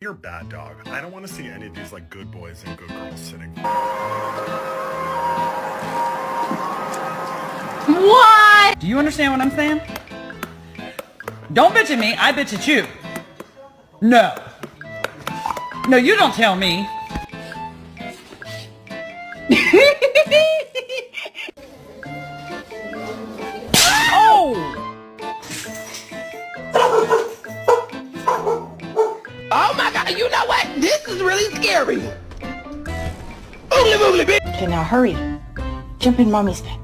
You're a bad dog. I don't want to see any of these like good boys and good girls sitting. What? Do you understand what I'm saying? Don't bitch at me, I bitch at you. No. No, you don't tell me. Oh! Oh my God, you know what? This is really scary. Oogly boogly bitch. Okay, now hurry. Jump in mommy's bed.